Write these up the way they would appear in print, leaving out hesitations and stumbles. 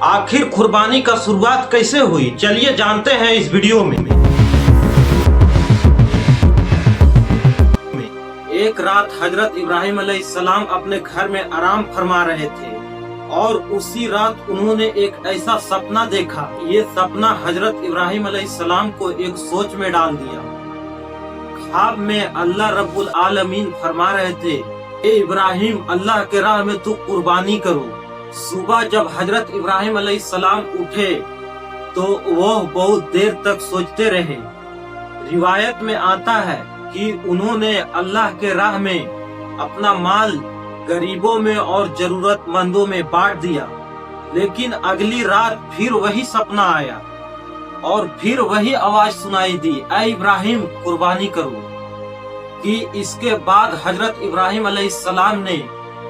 आखिर कुर्बानी का शुरुआत कैसे हुई, चलिए जानते हैं इस वीडियो में। एक रात हजरत इब्राहिम अलैहिस्सलाम अपने घर में आराम फरमा रहे थे और उसी रात उन्होंने एक ऐसा सपना देखा। ये सपना हजरत इब्राहिम अलैहिस्सलाम को एक सोच में डाल दिया। ख्वाब में अल्लाह रब्बुल आलमीन फरमा रहे थे, ए इब्राहिम, अल्लाह के राह में तू कुर्बानी करो। सुबह जब हजरत इब्राहिम अलैहिस्सलाम उठे तो वो बहुत देर तक सोचते रहे। रिवायत में आता है कि उन्होंने अल्लाह के राह में अपना माल गरीबों में और जरूरतमंदों में बांट दिया। लेकिन अगली रात फिर वही सपना आया और फिर वही आवाज सुनाई दी, ऐ इब्राहिम, कुर्बानी करो। कि इसके बाद हजरत इब्राहिम अलैहिस्सलाम ने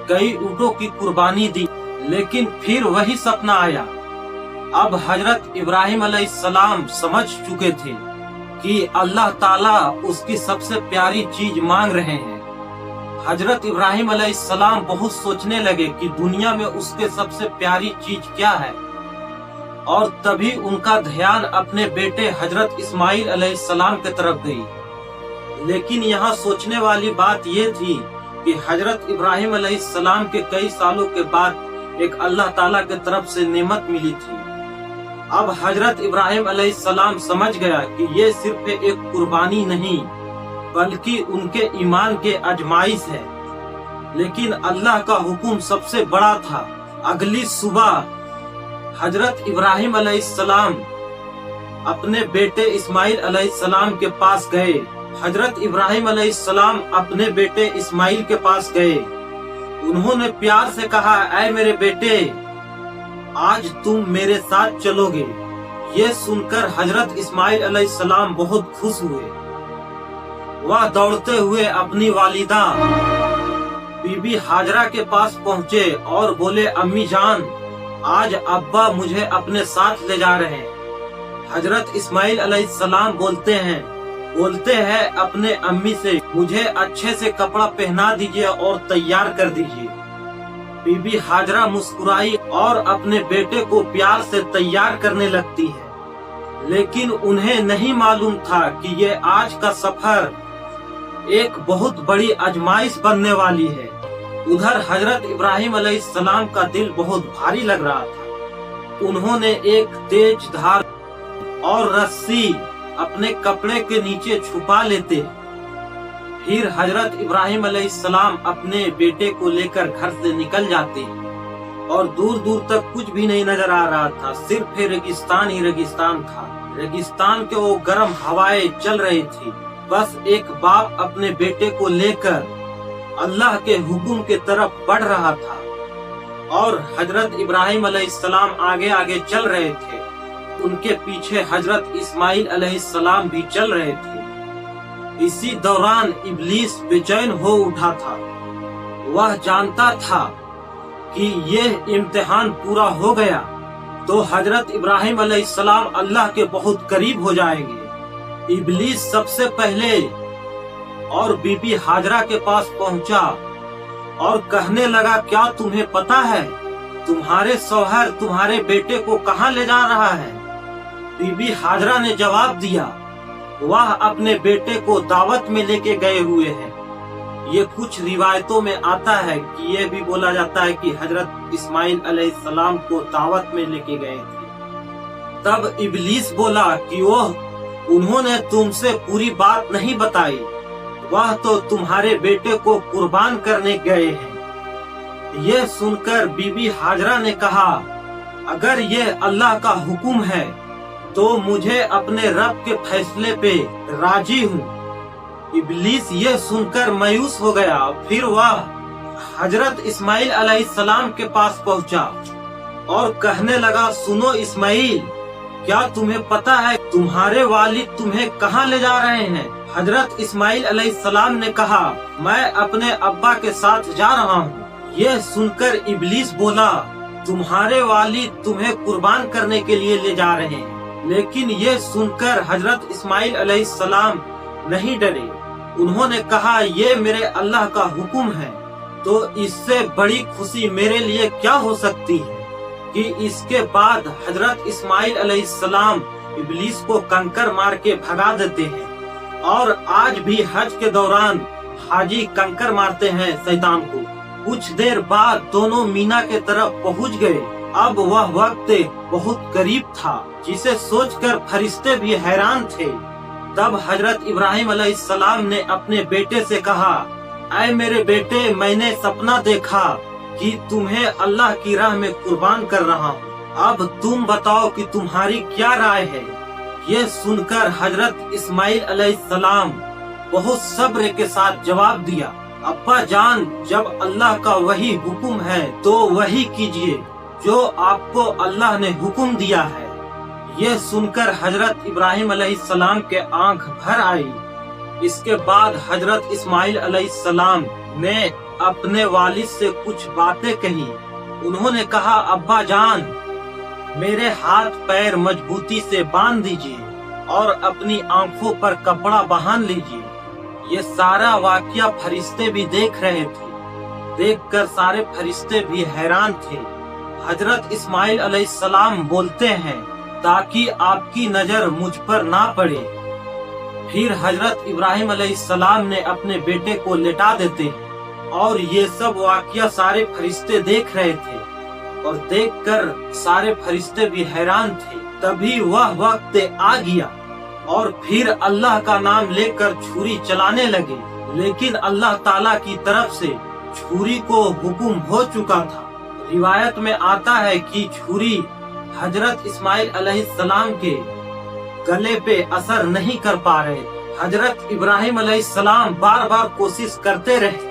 कई ऊँटों की कुर्बानी दी, लेकिन फिर वही सपना आया। अब हजरत इब्राहिम अलैहिस्सलाम समझ चुके थे कि अल्लाह ताला उसकी सबसे प्यारी चीज मांग रहे हैं। हजरत इब्राहिम अलैहिस्सलाम बहुत सोचने लगे कि दुनिया में उसके सबसे प्यारी चीज क्या है, और तभी उनका ध्यान अपने बेटे हजरत इस्माइल अलैहिस्सलाम की तरफ गई। लेकिन यहाँ सोचने वाली बात ये थी कि हजरत इब्राहिम अलैहिस्सलाम के कई सालों के बाद एक अल्लाह ताला की तरफ से नेमत मिली थी। अब हजरत इब्राहिम अलैहिस्सलाम समझ गया कि ये सिर्फ एक कुर्बानी नहीं बल्कि उनके ईमान के आजमाइश है। लेकिन अल्लाह का हुक्म सबसे बड़ा था। अगली सुबह हजरत इब्राहिम अलैहिस्सलाम अपने बेटे इस्माइल अलैहिस्सलाम के पास गए। हजरत इब्राहिम अलैहिस्सलाम अपने बेटे इस्माइल के पास गए। उन्होंने प्यार से कहा, ऐ मेरे बेटे, आज तुम मेरे साथ चलोगे। ये सुनकर हजरत इस्माइल अलैहिस्सलाम बहुत खुश हुए। वह दौड़ते हुए अपनी वालिदा बीबी हाजरा के पास पहुँचे और बोले, अम्मी जान, आज अब्बा मुझे अपने साथ ले जा रहे हैं। हजरत इस्माइल अलैहिस्सलाम बोलते हैं अपने अम्मी से, मुझे अच्छे से कपड़ा पहना दीजिए और तैयार कर दीजिए। बीबी हाजरा मुस्कुराई और अपने बेटे को प्यार से तैयार करने लगती है। लेकिन उन्हें नहीं मालूम था कि ये आज का सफर एक बहुत बड़ी आजमाइश बनने वाली है। उधर हजरत इब्राहिम अलैहिस्सलाम का दिल बहुत भारी लग रहा था। उन्होंने एक तेज धार और रस्सी अपने कपड़े के नीचे छुपा लेते। फिर हजरत इब्राहिम अलैहिस्सलाम अपने बेटे को लेकर घर से निकल जाते और दूर दूर तक कुछ भी नहीं नजर आ रहा था, सिर्फ रेगिस्तान ही रेगिस्तान था। रेगिस्तान के वो गर्म हवाएं चल रही थी। बस एक बाप अपने बेटे को लेकर अल्लाह के हुक्म के तरफ बढ़ रहा था और हजरत इब्राहिम अलैहिस्सलाम आगे आगे चल रहे थे। उनके पीछे हजरत इस्माइल अलैहिस्सलाम भी चल रहे थे। इसी दौरान इब्लीस बेचैन हो उठा था। वह जानता था कि ये इम्तिहान पूरा हो गया तो हजरत इब्राहिम अलैहिस्सलाम अल्लाह के बहुत करीब हो जाएंगे। इब्लीस सबसे पहले और बीबी हाजरा के पास पहुंचा और कहने लगा, क्या तुम्हें पता है तुम्हारे शौहर तुम्हारे बेटे को कहाँ ले जा रहा है? बीबी हाजरा ने जवाब दिया, वह अपने बेटे को दावत में लेके गए हुए हैं। ये कुछ रिवायतों में आता है कि ये भी बोला जाता है कि हजरत इस्माइल अलैहिस्सलाम को दावत में लेके गए थे। तब इब्लीस बोला कि उन्होंने तुमसे पूरी बात नहीं बताई, वह तो तुम्हारे बेटे को कुर्बान करने गए हैं। ये सुनकर बीबी हाजरा ने कहा, अगर ये अल्लाह का हुक्म है तो मुझे अपने रब के फैसले पे राजी हूँ। इब्लीस ये सुनकर मायूस हो गया। फिर वह हजरत इस्माइल अलैहिस्सलाम के पास पहुँचा और कहने लगा, सुनो इस्माइल, क्या तुम्हें पता है तुम्हारे वालिद तुम्हें कहाँ ले जा रहे हैं? हजरत इस्माइल अलैहिस्सलाम ने कहा, मैं अपने अब्बा के साथ जा रहा हूँ। ये सुनकर इब्लीस बोला, तुम्हारे वालिद तुम्हें कुर्बान करने के लिए ले जा रहे हैं। लेकिन ये सुनकर हजरत इस्माइल अलैहिस्सलाम नहीं डरे। उन्होंने कहा, ये मेरे अल्लाह का हुक्म है तो इससे बड़ी खुशी मेरे लिए क्या हो सकती है। कि इसके बाद हजरत इस्माइल अलैहिस्सलाम इब्लीस को कंकर मार के भगा देते हैं। और आज भी हज के दौरान हाजी कंकर मारते हैं शैतान को। कुछ देर बाद दोनों मीना के तरफ पहुंच गए। अब वह वक्त बहुत करीब था जिसे सोचकर फरिश्ते भी हैरान थे। तब हजरत इब्राहिम अलैहिस्सलाम ने अपने बेटे से कहा, ऐ मेरे बेटे, मैंने सपना देखा कि तुम्हें अल्लाह की राह में कुर्बान कर रहा हूँ। अब तुम बताओ कि तुम्हारी क्या राय है। ये सुनकर हजरत इस्माइल अलैहिस्सलाम बहुत सब्र के साथ जवाब दिया, अब्बा जान, जब अल्लाह का वही हुक्म है तो वही कीजिए जो आपको अल्लाह ने हुक्म दिया है। ये सुनकर हजरत इब्राहिम अलैहिस्सलाम के आंख भर आई। इसके बाद हजरत इस्माइल अलैहिस्सलाम ने अपने वालिद से कुछ बातें कही। उन्होंने कहा, अब्बा जान, मेरे हाथ पैर मजबूती से बांध दीजिए और अपनी आंखों पर कपड़ा बांध लीजिए। ये सारा वाकया फरिश्ते भी देख रहे थे। देखकर सारे फरिश्ते भी हैरान थे। हजरत इस्माइल अलैहिस्सलाम बोलते हैं, ताकि आपकी नजर मुझ पर ना पड़े। फिर हजरत इब्राहिम अलैहिस्सलाम ने अपने बेटे को लेटा देते हैं और ये सब वाकया सारे फरिश्ते देख रहे थे और देखकर सारे फरिश्ते भी हैरान थे। तभी वह वक्त आ गया और फिर अल्लाह का नाम लेकर छुरी चलाने लगे, लेकिन अल्लाह ताला की तरफ से छुरी को हुक्म हो चुका था। रिवायत में आता है कि छुरी हजरत इस्माइल अलैहिस्सलाम के गले पे असर नहीं कर पा रहे। हजरत इब्राहिम अलैहिस्सलाम बार बार कोशिश करते रहे,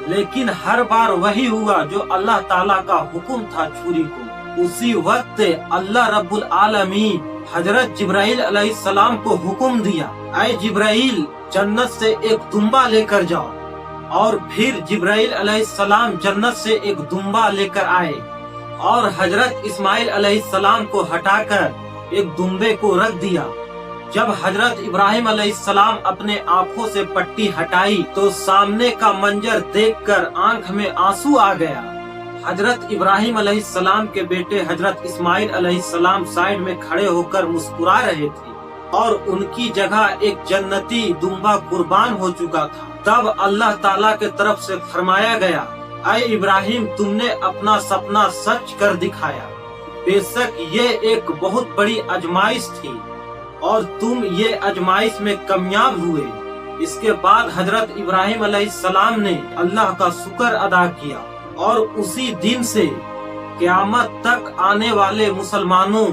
लेकिन हर बार वही हुआ जो अल्लाह ताला का हुक्म था छुरी को। उसी वक्त अल्लाह रब्बुल आलमीन हजरत जिब्राइल अलैहिस्सलाम को हुक्म दिया, ऐ जिब्राइल, जन्नत से एक दुम्बा लेकर जाओ। और फिर जिब्राइल अलैहिस्सलाम जन्नत से एक दुम्बा लेकर आए और हजरत इस्माइल अलैहिस्सलाम को हटाकर एक दुम्बे को रख दिया। जब हजरत इब्राहिम अलैहिस्सलाम अपने आंखों से पट्टी हटाई तो सामने का मंजर देखकर आंख में आंसू आ गया। हजरत इब्राहिम अलैहिस्सलाम के बेटे हजरत इस्माइल अलैहिस्सलाम साइड में खड़े होकर मुस्कुरा रहे थे और उनकी जगह एक जन्नती दुम्बा कुर्बान हो चुका था। तब अल्लाह ताला के तरफ से फरमाया गया, ऐ इब्राहिम, तुमने अपना सपना सच कर दिखाया। बेशक ये एक बहुत बड़ी आजमाइश थी और तुम ये आजमाइश में कामयाब हुए। इसके बाद हजरत इब्राहिम अलैहिस्सलाम ने अल्लाह का शुक्र अदा किया और उसी दिन से क़यामत तक आने वाले मुसलमानों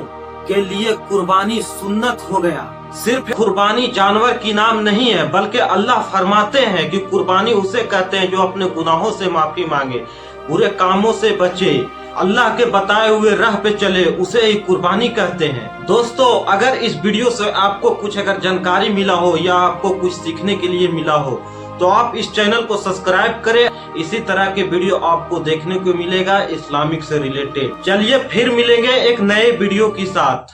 के लिए कुर्बानी सुन्नत हो गया। सिर्फ कुर्बानी जानवर की नाम नहीं है, बल्कि अल्लाह फरमाते हैं कि कुर्बानी उसे कहते हैं जो अपने गुनाहों से माफी मांगे, बुरे कामों से बचे, अल्लाह के बताए हुए राह पे चले, उसे ही कुर्बानी कहते हैं। दोस्तों, अगर इस वीडियो से आपको कुछ अगर जानकारी मिला हो या आपको कुछ सीखने के लिए मिला हो तो आप इस चैनल को सब्सक्राइब करें। इसी तरह के वीडियो आपको देखने को मिलेगा इस्लामिक से रिलेटेड। चलिए फिर मिलेंगे एक नए वीडियो के साथ।